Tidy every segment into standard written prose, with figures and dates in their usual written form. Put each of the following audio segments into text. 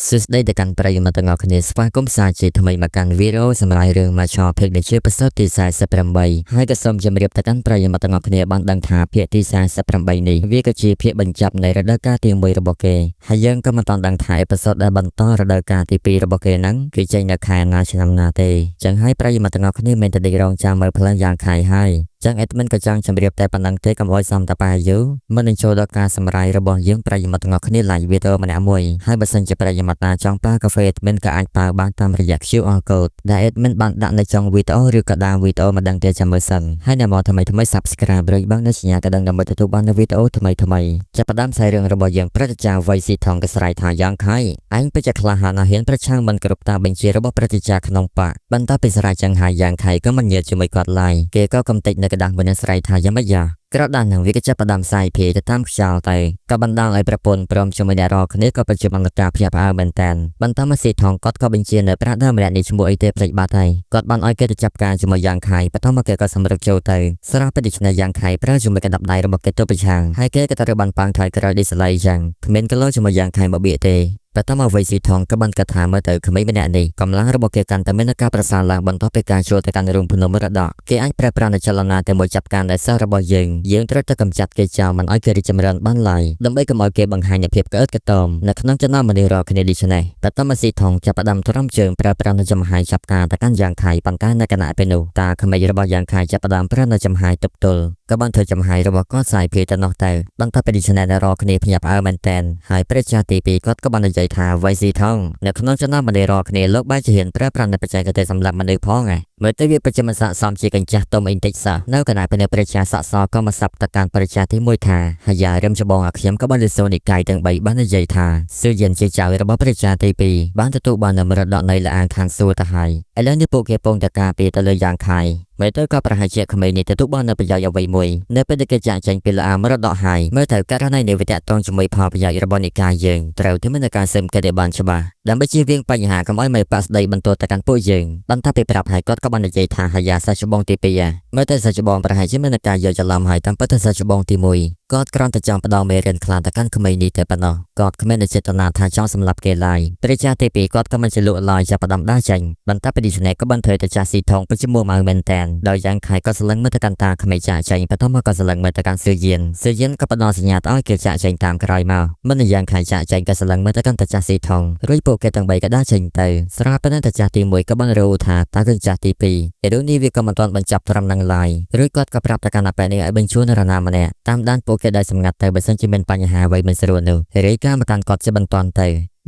សួស្តីទៅកាន់ប្រិយមិត្តទាំងអស់គ្នាស្វាគមន៍សាជាថ្មីមកកាន់វីដេអូសម្រាប់រឿង Matcha Picnic ប្រសិទ្ធទី48ហើយក៏សូមជម្រាបទៅកាន់ប្រិយមិត្តទាំងអស់គ្នាបានដឹងថាភាគទី48នេះវាក៏ជាភាគបញ្ចប់នៃរដូវកាលទី1របស់គេហើយយើងក៏មិនទាន់ដឹងថាអេពីសូតដែលបន្តរដូវកាលទី2របស់គេហ្នឹងគឺចេញនៅខែណាឆ្នាំណាទេចឹងហើយប្រិយមិត្តទាំងអស់គ្នាមានតែរងចាំមើលផ្លូវយ៉ាងខាយហើយចឹងអេដមិនក៏ចង់ជម្រាបតែប៉ុណ្្នឹងទេកុំឲ្យសំតប៉ាយូមិននឹងចូលដល់ការសម្រាយរបស់យើងប្រិយមិត្តទាំងអស់គ្នា like វីដេអូម្នាក់មួយហើយបើសិនជាប្រិយមិត្តណាចង់ប្រើកាហ្វេអេដមិនក៏អាចប្រើបានតាមរយៈ QR code ដែលអេដមិនបានដាក់នៅចុងវីដេអូឬក៏ដើមវីដេអូមកដឹងទេចាំមើលសិនហើយអ្នកមកថ្មី Subscribe ឬបងនៅសញ្ញាក៏ដឹងដើម្បីទទួលបាននូវវីដេអូថ្មីចាប់ផ្ដើមផ្សាយរឿងរបស់យើងព្រឹត្តិការណ៍វ័យស៊ីថងក៏ស្រ័យថាយ៉ាងខៃអញពិចារក្លាហានហ៊ានប្រឆាំងមិនគ្រប់តាមបញ្ជារបស់ព្រឹត្តិការណ៍ក្នុងបកបន្តពីស្រ័យចង្ហាយយ៉ាងខៃក៏មិនញៀតជាមួយគាត់ឡើយគេក៏កំតិចនៅกระดาษមួយនឹងស្រ័យថាយ៉ាងម៉េចយ៉ាក្រដាស់នឹងវាក៏ចាប់ផ្ដើមសាយភាយទៅតាមខ្យល់ទៅក៏បណ្ដាលឲ្យប្រពន្ធព្រមជាមួយអ្នករកគ្នាក៏ប្រជុំអង្គការភ្ញាក់ផ្អើលមែនតានបន្តមកស៊ីថងគាត់ក៏បញ្ជានៅប្រាក់ដើមម្នាក់នេះឈ្មោះអីទេភ្លេចបាត់ហើយគាត់បានឲ្យគេទៅចាប់ការជាមួយយ៉ាងខៃបន្តមកគេក៏សម្រឹកចូលទៅស្រាប់តែដូច្នេះយ៉ាងខៃប្រើជាមួយកណ្ដាប់ដៃរបស់គេទៅប្រឆាំងហើយគេក៏ត្រូវបានប៉ាំងថយក្រោយដូចស្លៃយ៉ាងគ្មានក៏លោជាមួយយ៉ាងខៃមកបៀកទេបន្តមកវ័យស៊ីថងក៏បានកថាមើលទៅក្មេងម្នាក់នេះកម្លាំងរបស់គេកាន់តែមានការប្រសើរឡើងបន្ទាប់ពីការចូលទៅកាន់រូងភ្នំមរតកគេអាចប្រើប្រាស់នៅចលនាតែមួយចាប់ការដែលសិស្សរបស់យើងត្រូវតែកម្ចាត់គេចោលមិនឲ្យគេរីកចម្រើនបានឡើយដើម្បីកុំឲ្យគេបង្ហាញនូវភាពក្អើតក្តមនៅក្នុងចំណោមមនុស្សរាល់គ្នាដូច្នេះបន្តមកស៊ីថងចាប់ផ្ដើមទ្រាំជើងប្រើប្រាស់នៅចំហាយចាប់ការទៅកាន់យ៉ាងខៃប៉ុន្តែនៅគណៈពេលនោះតាក្មេងរបស់យ៉ាងខៃចាប់ផ្ដើមប្រើនៅចំហាយទប់ទល់ក៏បានធ្វើចំហាយរបស់គាត់សាយភាយទៅនោះទៅបន្តពីដូច្នេះអ្នករាល់គ្នាភ្ញាក់ផ្អើលមែនតែនហើយព្រះចាទី2គាត់ក៏បាននិយាយថាវ័យស៊ីថងនៅក្នុងចំណោមមនុស្សរាល់គ្នាលោកបែរជាហ៊ានប្រើប្រាស់នៅបច្ចេកទេសសម្រាប់មនុស្សផងមើលទៅវាប្រចាំស័កសមជាកញ្ចាស់ទុំអីតិចសោះនៅគណៈពេលព្រះចាស័កសក៏មកសាប់ទៅកាន់ព្រះចាទី1ថាហើយយ៉ារឹមច្បងអាខ្ញុំក៏បានលើសូនិកាយទាំង3បាននិយាយថាសឿយិនជាចៅរបស់ព្រះចាទី2បានទទួលបានមរតកនៃលអាងខាងសួរទៅហើយឥឡូវនេះពួកគេពងតការពីទៅលើយ៉ាងខៃមើលទៅក៏ប្រហែលជាក្មេងនេះទទួលបាននូវប្រយោជន៍អ្វីមួយនៅពេលដែលគេចាក់ចែងពីលអាមរតកហើយមើលទៅករណីនៃវិទ្យាតងជាមួយផលប្រយោជន៍របស់និកាយយើងត្រូវតែមានការសឹមគេបានច្បាស់ដើម្បីជៀសវាងបញ្ហាកុំឲ្យមេប៉ាស្ដីបន្តទៅកាន់ពួកយើងបន្តពីប្រាប់ហើយគាត់ក៏បាននិយាយថាហាយ៉ាសាច់ច្បងទី2មើលទៅសាច់ច្បងប្រហែលជាមានការយកច្រឡំហើយតាមពិតទៅសាច់ច្បងទី1គាត់គ្រាន់តែចង់ផ្ដោតមេរៀនខ្លាំងទៅកាន់ក្មេងនេះតែប៉ុណ្ណោះគាត់គ្មានចេតនាថាចង់សម្លាប់គេឡើយព្រះចាទី2គាត់ក៏មិនជាលក់ឡើយចាប់ផ្ដើមដើរចេញបន្តពីនេះក៏បានធ្វើទៅចាស់ស៊ីថងប្រជុំមកមែនតែនដោយយ៉ាងខៃក៏ស្លឹងមើលទៅកាន់តាក្មេងចាក់ចេញបន្តមកក៏ស្លឹងមើលទៅកាន់សឿយិនក៏ផ្ដល់សញ្ញាឲ្យគេចាក់ចេញតាមក្រោយមកមិនយ៉ាងខៃចាក់ចេញក៏ស្លឹងមើលទៅកាន់តាចាស់ស៊ីថងរួចពួកគេទាំង3ក៏ដើរចេញទៅស្រាប់តែតាចាស់ទី1ក៏បានរោថាតាគឺចាស់ទី2ឯនោះនេះវាក៏មិនទាន់បញ្ចប់ត្រឹមនឹងឡើយរួចគាត់ក៏ប្រាប់ទៅកាន់អាប៉ែនេះឲ្យបញ្ជូននរណាម្នាក់តាមដានពួកគេដោយសម្ងាត់ទៅបើសិនជាមានបញ្ហាអ្វីមិនស្រួលនោះរាយការណ៍មកកាន់គាត់ជាបន្តទៅ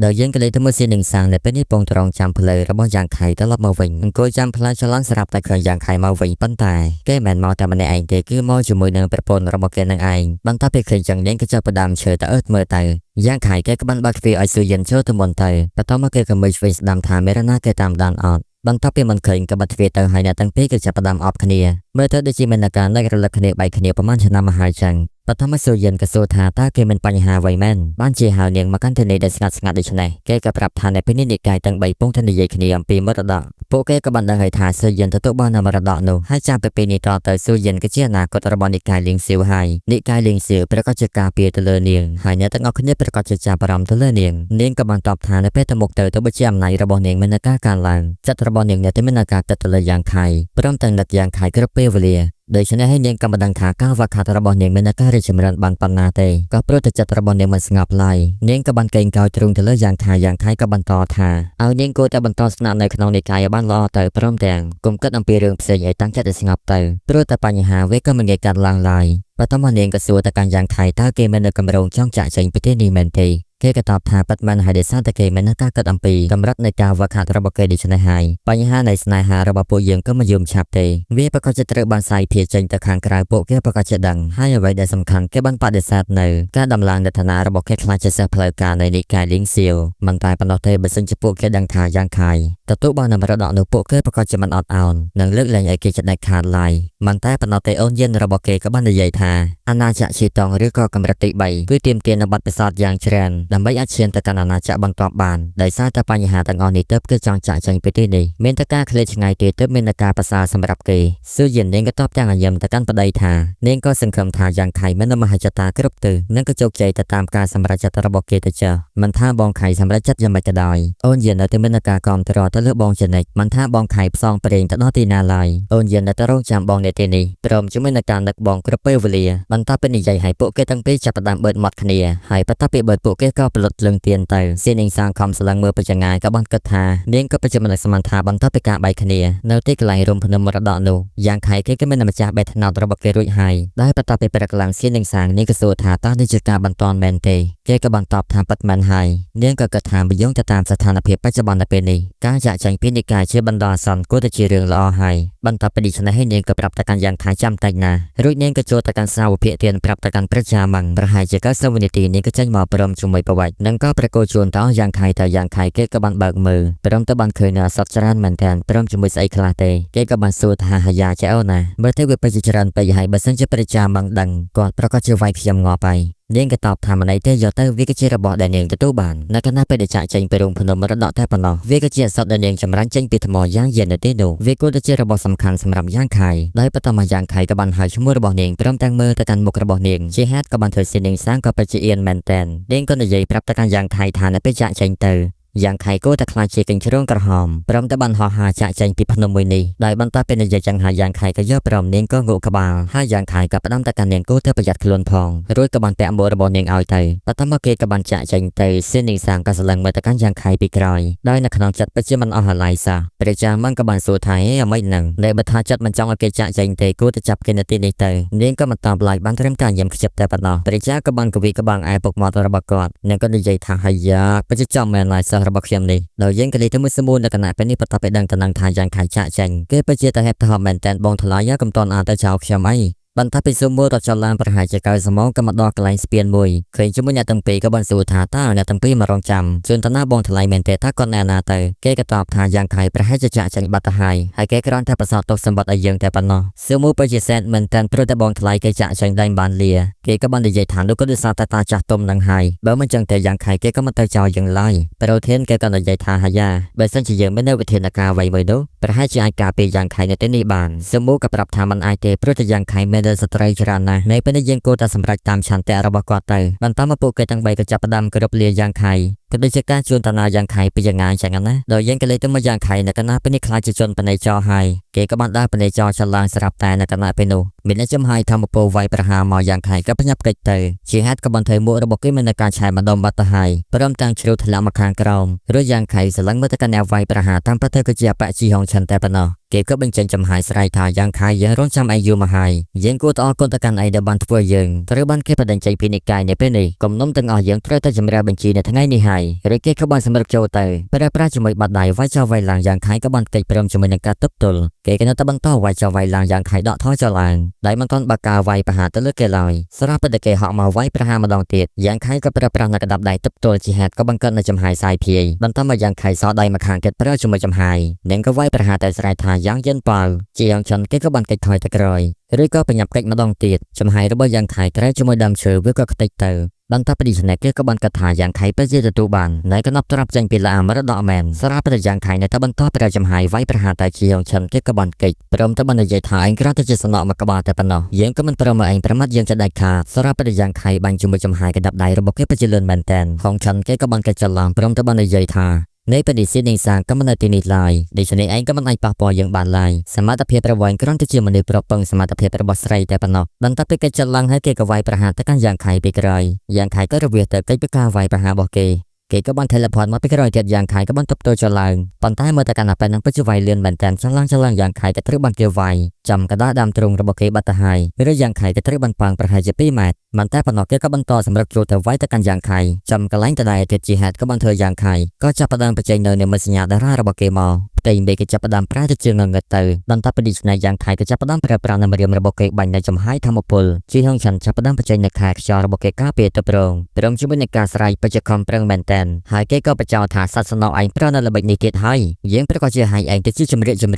ដោយយើងក៏លេចទៅមើលសៀននឹងសាងនៅពេលនេះពងត្រង់ចាំផ្លូវរបស់យ៉ាងខៃត្រឡប់មកវិញអង្គុយចាំផ្លូវឆ្លងស្រាប់តែឃើញយ៉ាងខៃមកវិញប៉ុន្តែគេមិនមកតែម្នាក់ឯងទេគឺមកជាមួយនឹងប្រពន្ធរបស់គេនឹងឯងបន្តពីឃើញចឹងនាងក៏ចាប់ផ្ដើមឈើទៅអើតមើលទៅយ៉ាងខៃគេក៏បានបាត់ទ្វារឲ្យសឿយិនចូលទៅមុនទៅបន្តមកគេក៏មើលឆ្វេងស្ដាំថាមេរណាគេតាមដានអត់បន្តពីមិនឃើញក៏បាត់ទ្វារទៅហើយអ្នកទាំងពីរក៏ចាប់ផ្ដើមអបគ្នាមើលទៅដូចជាមានការនឹករលឹកគ្នាបែកគ្នាប្រហែលឆ្នាំមកហើយចឹងបន្តមកសឿយិនក៏សួរថាតើគេមានបញ្ហាអ្វីមែនបានជាហៅនាងមកកាន់ទីនេះដែលស្ងាត់ដូច្នេះគេក៏ប្រាប់ថានៅពេលនេះនិកាយទាំង3ពងតែនិយាយគ្នាអំពីមរតកពួកគេក៏បានដឹងហើយថាសឿយិនទទួលបានមរតកនោះហើយចាប់ពីពេលនេះតទៅសឿយិនក៏ជាអនាគតរបស់និកាយលៀងសៀវហើយនិកាយលៀងសៀវប្រកាសជាការពារទៅលើនាងហើយអ្នកទាំងអស់គ្នាប្រកាសជាចាប់អារម្មណ៍ទៅលើនាងក៏បានតបថានៅពេលទៅមុខទៅបើជាអំណាចរបស់នាងមានការកើនឡើងចិត្តរបស់នាងនៅតែមានការទឹកទៅលើយ៉ាងខៃព្រមទាំងដឹកយ៉ាងខៃគ្រប់ពេលវេលាដូច្នេះហើយនាងក៏មិនដឹងថាការវ៉ាខាត់របស់នាងមានការរីកចម្រើនបានប៉ុណ្ណាទេក៏ព្រោះតែចិត្តរបស់នាងមិនស្ងប់ឡើយនាងក៏បានកេងកោទ្រង់ទៅលើយ៉ាងខៃក៏បន្តថាឲ្យនាងគួរតែបន្តស្នាក់នៅក្នុងនិកាយឲ្យបានល្អទៅព្រមទាំងកុំគិតអំពីរឿងផ្សេងឲ្យតាំងចិត្តឲ្យស្ងប់ទៅព្រោះតែបញ្ហាវាក៏មិនងាយកាត់ឡើងឡើយបន្តមកនាងក៏សួរទៅកាន់យ៉ាងខៃតើគេមាននៅកម្រងចង់ចាក់ចេញពីទីនេះមែនទេគេក៏តបថាប៉ាត់មិនហើយដោយសារតែគេមានការគិតអំពីកម្រិតនៃការវ៉ាខាត់របស់គេដូច្នេះហើយបញ្ហានៃស្នេហារបស់ពួកយើងក៏មិនយំឆាប់ទេវាប្រកាសជាត្រូវបានសាយភាចេញទៅខាងក្រៅពួកគេប្រកាសជាដឹងហើយអ្វីដែលសំខាន់គេបានបដិសេធនៅការដំឡើងនៃឋានៈរបស់គេខ្លាចជាសិស្សផ្លូវការនៃនិកាយលៀងសៀវមិនតែប៉ុណ្ណោះទេបើសិនជាពួកគេដឹងថាយ៉ាងខៃទទួលបានមរតកនោះពួកគេប្រកាសជាមិនអត់ឱននិងលើកលែងឲ្យគេចិត្តដាច់ខាតឡើយ មិនតែប៉ុណ្ណោះទេអូនយានរបស់គេក៏បាននិយាយថាអាណាចក្រឈីតងឬក៏កម្រិតទី3គឺទាមទារនូវបទពិសោធន៍យ៉ាងច្រើនដើម្បីអាចឈានទៅកាន់អាណាចក្របន្ទាប់បានដោយសារតែបញ្ហាទាំងអស់នេះទើបគឺចង់ចាក់ចេញពីទីនេះមានតែការឃ្លាតឆ្ងាយទេទើបមានតែការប្រសើរសម្រាប់គេស៊ឺយិននាងក៏តបទាំងញញឹមទៅកាន់ប្តីថានាងក៏សង្ឃឹមថាយ៉ាងខៃមានមហិច្ឆតាគ្រប់ទិសនិងក៏ជោគជ័យទៅតាមការសម្រេចចិត្តរបស់គេទៅចុះមិនថាបងខៃសម្រេចចិត្តយ៉ាងម៉េចក៏ដោយអូនយាននៅតែមានការគាំទ្រទៅលើបងជានិច្ចមិនថាបងខៃផ្សងប្រេងទៅដល់ទីណាឡើយអូនយាននៅតែរងចាំបងនៅទីនេះព្រមជាមួយនឹងការនឹកបងគ្រប់ពេលវេលាបន្ទាប់ពីនិយាយឲ្យពួកគេទាំងពីរចាប់ផ្ដើមបឺតមាត់គ្នាហើយបន្ទាប់ពីបឺតពួកគេក៏ផលិតលឹងទៀនទៅសៀននាងសាងខំស្លឹងមើលពីចង្ងាយក៏បានគិតថានាងក៏ពិតជាមិនស្មានថាបន្ទាប់ពីការបែកគ្នានៅទីកន្លែងរំភ្នំមរតកនោះយ៉ាងខៃគេក៏មានម្ចាស់បេះថ្នោតរបស់គេរួចហើយដែលបន្ទាប់ពីព្រឹកឡើងសៀននាងសាងនាងក៏សួរថាតើនេះជាការបន្តមែនទេគេក៏បានតបថាពិតមែនហើយនាងក៏គិតថាបើយោងទៅតាមស្ថានភាពបច្ចុប្បន្ននៅពេលនេះការចាក់ចែងពីនិកាយជាបណ្ដោះអាសន្នគួរតែជារឿងល្អហើយបន្ទាប់ពីនេះហើយនាងក៏ប្រាប់ទៅកាន់យ៉ាងខៃចាំតែណារួចនាងក៏ចូលទៅកាន់សាវភាគទៀនប្រាប់ទៅកាន់ប្រជាមង្សប្រហែលជា90វិនាទីនាងក៏ចេញមកព្រមជាមួយប្រវត្តិនិងក៏ប្រកោជូនទៅយ៉ាងខៃទៅយ៉ាងខៃគេក៏បានបើកមើលព្រមទៅបានឃើញនៅអសតច្រើនមែនទែនព្រមជាមួយស្អីខ្លះទេគេក៏បានសួរថាហាយ៉ាចៅអូនណាបើទៅវាពេញជាច្រើនពេកហើយបើសិនជាប្រជាមង្សដឹងគាត់ប្រកាសជាវាយខ្ញុំងាប់ហើយនាងក៏តបថាមិនអីទេយកទៅវាក៏ជារបស់ដែលនាងទទួលបាននៅខណៈពេលដែលចាក់ចេញពីរោងភ្នំមរតកតែប៉ុណ្ណោះវាក៏ជាអសតដែលនាងចម្រាញ់ចេញពីថ្មយ៉ាងយិននៅទីនោះវាគួរតែជារបស់សំខាន់សម្រាប់យ៉ាងខៃដោយបន្តមកយ៉ាងខៃក៏បានហៅឈ្មោះរបស់នាងព្រមទាំងមើលទៅកាន់មុខរបស់នាងជាហេតុក៏បានធ្វើសៀននាងសាងក៏ពិតជាអៀនមែនតែននាងក៏និយាយប្រាប់ទៅកាន់យ៉ាងខៃថានៅពេលចាក់ចេញទៅយ៉ាងខៃគោតែខ្លាចជាកញ្ជ្រោងក្រហមព្រមតែបានហោះហើរចាក់ចេញពីភ្នំមួយនេះដោយបន្តពីនិយាយចឹងហើយយ៉ាងខៃក៏យកព្រមនាងក៏ងក់ក្បាលហើយយ៉ាងខៃក៏ផ្ដាំទៅកាន់នាងគោទៅប្រយ័ត្នខ្លួនផងរួចក៏បានពាក់មួករបស់នាងឲ្យទៅបន្ទាប់មកគេក៏បានចាក់ចេញទៅសៀននាងសាងក៏ស្លឹងមើលទៅកាន់យ៉ាងខៃពីក្រោយដោយនៅក្នុងចិត្តពិតជាមិនអស់អាល័យសោះព្រះចាមក៏បានសួរថាអ្មេចហ្នឹងដែលបើថាចិត្តមិនចង់ឲ្យគេចាក់ចេញទេគួរតែចាប់គេនៅទីនេះទៅនាងក៏មិនតបឡើយបានត្រឹមតែញ៉ាំខ្ជិបតែប៉ុណ្ណោះព្រះចាក៏បានកវីក្បាំងឯពុកមាត់របស់គាត់និងក៏និយាយថាហាយ៉ាពិតជាចំមែនឡើយសិស្សរបស់ខ្ញុំនេះដោយយើងក៏លេខទៅមួយសមូលនៅគណៈពេលនេះបន្ទាប់ពីដឹងតំណែងថាយ៉ាងខៃចាក់ចេញគេពិតជាតែហេតុថាមែនតែនបងថ្លៃយ៉ាកំតនអានទៅចោលខ្ញុំអីបន្ទាប់ពីស៊ូមូរត់ចលឡានប្រហែលជា90ម៉ោងក៏មកដល់កន្លែងស្ពានមួយឃើញជាមួយអ្នកទាំងពីរក៏បានសួរថាតើអ្នកទាំងពីរមករងចាំជួនតាណាបងថ្លៃមែនទេតើគាត់ណែណាទៅគេក៏តបថាយ៉ាងខៃប្រហែលជាចាក់ចេញបាត់ទៅហើយគេគ្រាន់តែប្រសោតទុកសម្បត្តិឲ្យយើងតែប៉ុណ្ណោះស៊ូមូរពិតជាសែនមែនតែនព្រោះតែបងថ្លៃគេចាក់ចេញដែរបានលាគេក៏បាននិយាយថានោះក៏ដោយសារតែតាចាស់ទុំនឹងហើយបើមិនចឹងទេយ៉ាងខៃគេក៏មិនទៅចោលយើងឡើយប្រធានគេក៏និយាយថាហាយ៉ាបើសិនជាយើងមាននៅវិធានការអ្វីមួយនោះប្រហែលជាអាចការពារយ៉ាងខៃនៅទីនេះបានស៊ូមូរក៏ប្រាប់ថាមិនអាចទេព្រោះតែយ៉ាងខៃមានស្ត្រីច្រើននៅពេលនេះយើងគួរតែសម្រេចតាមឆន្ទៈរបស់គាត់ទៅបន្តមកពួកគេទាំង3ក៏ចាប់ផ្ដើមគោរពលាយ៉ាងខៃក៏ដូចជាការជួនតាណាយ៉ាងខៃពីយ៉ាងណាចឹងណាដោយយើងក៏លេខទៅមកយ៉ាងខៃនៅកណ្ដាលពេលនេះខ្លាចជាជនបណិចរហើយគេក៏បានដើរបណិចរឆ្លងស្រាប់តែនៅកណ្ដាលពេលនោះមានអ្នកចំហាយធម្មពលវាយប្រហារមកយ៉ាងខៃក៏ផ្ញើកិច្ចទៅជាហេតុក៏បានធ្វើមួករបស់គេមាននៅការឆែម្ដុំបាត់ទៅហើយព្រមទាំងជ្រុលធ្លាក់មកខាងក្រោមរួចយ៉ាងខៃស្រឡឹងមើលទៅកាន់អ្នកវាយប្រហារតាមប្រទេសក៏ជាអបជីហងឆិនតែប៉ុណ្ណោះគេក៏បញ្ចេញចំហាយស្រ័យថាយ៉ាងខៃយើងរងចាំឯងយូរមកហើយយើងគួរតែអរគុណទៅកាន់ឯងដែលបានធ្វើយើងត្រូវបានគេបដិញ្ញពីនិកាយនៅពេលនេះគំនុំទាំងអស់យើងត្រូវតែចម្រាបបញ្ជីនៅថ្ងៃនេះហើយឬគេក៏បានសម្រេចចូលទៅប្រើប្រាស់ជាមួយបាត់ដៃវាយចោលវាយឡើងយ៉ាងខៃក៏បានកិច្ចព្រមជាមួយនឹងការទប់ទល់គេក៏នៅតែបន្តវាយចោលវាយឡើងយ៉ាងខៃដកថយចោលឡើងដែលមិនទាន់បើកការវាយប្រហារទៅលើគេឡើយស្រាប់តែគេហក់មកវាយប្រហារម្ដងទៀតយ៉ាងខៃក៏ប្រើប្រាស់នៅកណ្ដាប់ដៃទប់ទល់ជាហេតុក៏បង្កើតនៅចំហាយសាយភាយបន្តមកយ៉ាងខៃសោដៃមកខាងទៀតប្រើជាមួយចំហាយនិងក៏វាយប្រហារតែស្រ័យថាយ៉ាងយិនប៉ៅជាយ៉ាងចន្ទគេក៏បានកិច្ចថយទៅក្រោយឬក៏បញ្ញាប់កិច្ចម្ដងទៀតចំហាយរបស់យ៉ាងខៃក្រែជាមួយដើមឈើវាក៏ខ្ទេចទៅបន្តពីនេះគេក៏បានកាត់ថាយ៉ាងខៃពិតជាទទួលបាននៅកណ្ដាប់ត្រាប់ចេញពីឡាមរតកមែនស្រាប់តែយ៉ាងខៃនៅតែបន្តប្រើចំហាយវាយប្រហារតែជាយ៉ាងឆិនគេក៏បានកិច្ចព្រមតែបាននិយាយថាឯងគ្រាន់តែជាសំណក់មកក្បាលតែប៉ុណ្ណោះយើងក៏មិនព្រមឲ្យឯងប្រមាថយើងจะដាច់ខាតស្រាប់តែយ៉ាងខៃបាញ់ជាមួយចំហាយកណ្ដាប់ដៃរបស់គេពិតជាលឿនមែនតែនហងឆិនគេក៏បានកិច្ចចលងព្រមតែបាននិយាយថាในประเด็นนี้สร้างก็มันในที่นี้ลายในชนิดเองก็มันไอปะปอยังบานลายสามารถเพียบประวัยกรอนที่เชื่อมันในปรบปังสามารถเพียบประบอสไรแต่ปนอกดันตัดไปกิจลังให้เกี่ยวกับวัยประหารตะการอย่างไข่ไปไกลอย่างไข่ก็ระเวียดแต่กิจไปกาวัยประหารบอกเกก็บันเทเลพอร์ตมาไปกระโดดจากอย่างไข่ก็บันตบตัวจลังปันท้ายเมื่อตะการไปนั้นปัจจุบันเรียนเหมือนกันจลังอย่างไข่แต่ทริบันเกี่ยววัยจำกระดาษดำตรงระบบเกบัตหายไม่ได้อย่างไข่แต่ทริบันปังประหารจะปีแมทมันแต่ปนอกเกก็บันต่อสำหรับโจแต่ไว้ตะการอย่างไข่จำกระไลน์แต่ใดเจ็ดจีฮัดก็บันเทออย่างไข่ก็จะประเดิมไปเจอในเมื่อสัญญาดาราระบบเกมอแต่ កេមេក៏ចាប់ផ្ដើមប្រើទៅជាងងឹតទៅបន្តពីនេះស្នេហ៍យ៉ាងខៃក៏ចាប់ផ្ដើមប្រើប្រាស់នៅម្រាមរបស់កេបាញ់នៅចំហាយធម្មពលជីហងឆាន់ចាប់ផ្ដើមបញ្ចេញនៅខែខ្យល់របស់កេការពារទៅព្រមជាមួយនឹងការស្រ័យបច្ចុប្បន្នប្រឹងមែនតែនហើយគេក៏បញ្ចោថាសត្វសំណោឯងប្រើនៅល្បិចនេះទៀតហើយយើងប្រកាសជាឲ្យឯងទៅជាជំរាកឲ្យ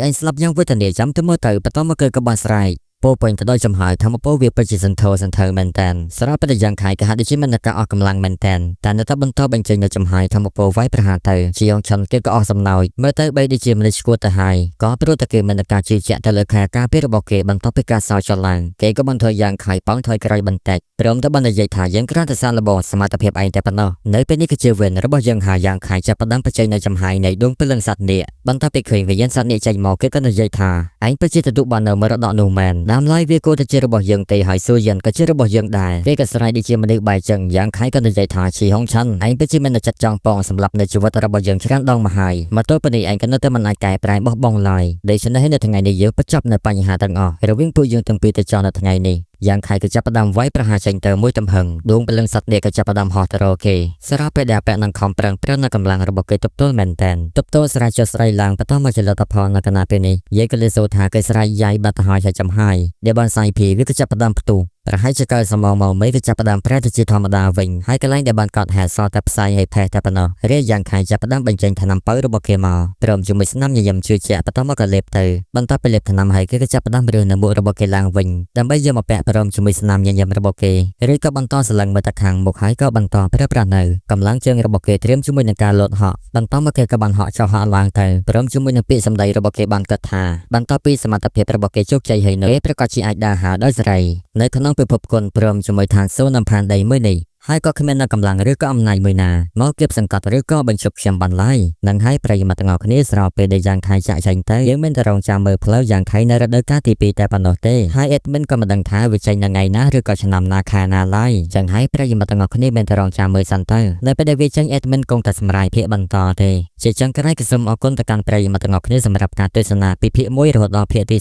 ឯងស្លាប់យ៉ាងវេទនាចាំទៅមើលទៅបន្តមកគឺក៏បានស្រ័យពោពេញទៅដោយចំហាយធម្មពលវាពិតជាសន្ធោសន្ធៅមែនតែនសារ៉ាបិទយ៉ាងខៃក៏ហាក់ដូចជាមានការអស់កម្លាំងមែនតែនតែនៅតែបន្តបញ្ចេញនៅចំហាយធម្មពលវាយប្រហារទៅជាងឆាន់គេក៏អស់សំណោចមើលទៅបីដូចជាមនុស្សឈួតទៅហើយក៏ព្រោះតែគេមានការជឿជាក់ទៅលើខែការពាររបស់គេបន្តពីការសោចចឡើងគេក៏បានធ្វើយ៉ាងខៃប៉ងថយក្រោយបន្តិចព្រមទៅបាននិយាយថាយើងគ្រាន់តែសាកល្បងសមត្ថភាពឯងតែប៉ុណ្ណោះនៅពេលនេះគឺជាវិនរបស់យើងហាយ៉ាងខៃចាប់ផ្ដើមបញ្ចេញនៅចំហាយនៃដួងព្រលឹងសត្វនាគបន្តពីឃើញវិញ្ញាណសត្វនាគចេញមកគេក៏និយាយថាឯងពិតជាទទួលបាននៅមរតកនោះមែនតាមឡយវាគួរតែជារបស់យើងទេហើយសួរយ៉ាងក៏ជារបស់យើងដែរគេក៏ស្រ័យដូចជាមនុស្សបាយចឹងយ៉ាងខៃក៏និយាយថាជីហងឆាន់ឯងពិតជាមានតែចិត្តចង់ប៉ងសម្រាប់នៅជីវិតរបស់យើងច្រើនដងមកហើយមកទល់ពេលនេះឯងក៏នៅតែមិនអាចកែប្រែបោះបង់ឡើយដូច្នេះនៅថ្ងៃនេះយើងបញ្ចប់នៅបញ្ហាទាំងអស់រវាងពួកយើងទាំងពីរទៅចោលនៅថ្ងៃនេះយ៉ាងខៃក៏ចាប់ផ្ដើមវាយប្រហារចេញទៅមួយទំហឹងដួងព្រលឹងសត្វនាគក៏ចាប់ផ្ដើមហោះទៅរកគេសារ៉ាពេលដែលពាក់នឹងខំប្រឹងនៅកម្លាំងរបស់គេទប់ទល់មែនតែនទប់ទល់ស្រ័យចុះស្រីឡើងបន្តមកជាលទ្ធផលនៅកណ្ដាលពេលនេះយាយក៏លេសូថាគេស្រ័យយាយបាត់ទៅហើយចំហាយដែលបានសាយភីវាក៏ចាប់ផ្ដើមផ្ទុះប្រហែលជាកើសមមកមេវាចាប់ផ្ដើមប្រែទៅជាធម្មតាវិញហើយកន្លែងដែលបានកត់ហែសតែផ្សាយឲ្យផេះតែប៉ុណ្ណោះរាយយ៉ាងខៃចាប់ផ្ដើមបញ្ចេញថ្នាំប៉ៅរបស់គេមកព្រមជាមួយស្នាមញញឹមជឿជាក់បន្តមកក៏លេបទៅបន្តពីលេបថ្នាំហើយគេក៏ចាប់ផ្ដើមរើសនៅមុខរបស់គេឡើងវិញដើម្បីយកមកពាក់ព្រមជាមួយស្នាមញញឹមរបស់គេឬក៏បន្តសន្លឹងមើលទៅខាងមុខហើយក៏បន្តប្រើប្រាស់នៅកម្លាំងជើងរបស់គេត្រៀមជាមួយនឹងការលោតហក់បន្តមកគេក៏បានហក់ចុះហក់ឡើងទៅព្រមជាមួយនឹងពាក្យសម្ដីរបស់គេបានគិតថាបន្តពីសមត្ថភាពរបស់គេជោគជ័យហើយនៅប្រកាសជាអាចដើរហើរដោយសេរីនៅក្នុងពិភពគុណព្រមជាមួយឋានសួគ៌និងផែនដីមួយនេះហើយក៏គ្មាននៅកម្លាំងឬក៏អំណាចមួយណាមកគៀបសង្កត់ឬក៏បញ្ឈប់ខ្ញុំបានឡើយនឹងហើយប្រិយមិត្តទាំងអស់គ្នាស្របពេលដែលយ៉ាងខៃចាក់ចេញទៅយើងមិនទៅរងចាំមើលផ្លូវយ៉ាងខៃនៅរដូវកាលទី2តែប៉ុណ្ណោះទេហើយអេដមិនក៏មិនដឹងថាវាចេញនៅថ្ងៃណាឬក៏ឆ្នាំណាខែណាឡើយចឹងហើយប្រិយមិត្តទាំងអស់គ្នាមិនទៅរងចាំមើលសិនទៅនៅពេលដែលវាចេញអេដមិនគង់តែសម្រាយភាគបន្តទេជាចឹងក្រោយក៏សូមអរគុណទៅកាន់ប្រិយមិត្តទាំងអស់គ្នាសម្រាប់ការទស្សនាពីភាគ1រហូតដល់ភាគទី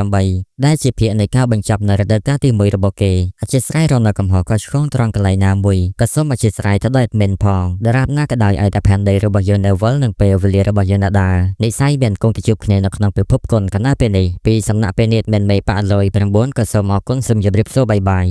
48ដែលជាភាគនៃការបញ្ចប់នៅរដូវកាលទី1របស់គេអធិស្ឋានរំលឹកកំហុសក៏ឆ្លងត្រង់កន្លែងណាមួយក៏សូមអធិស្ឋានទៅដល់ admin ផងដរាបណាក៏ដោយឲ្យតែផែនដីរបស់យើងនៅវល់នឹងពេលវេលារបស់យើងណាដែរនិស័យមានគង់ទៅជួបគ្នានៅក្នុងពិភពគុណកណ្ដាលពេលនេះពីសំណាក់ពេលនេះ admin មេប៉ាឡុយ9ក៏សូមអរគុណសូមជម្រាបសួរបាយបាយ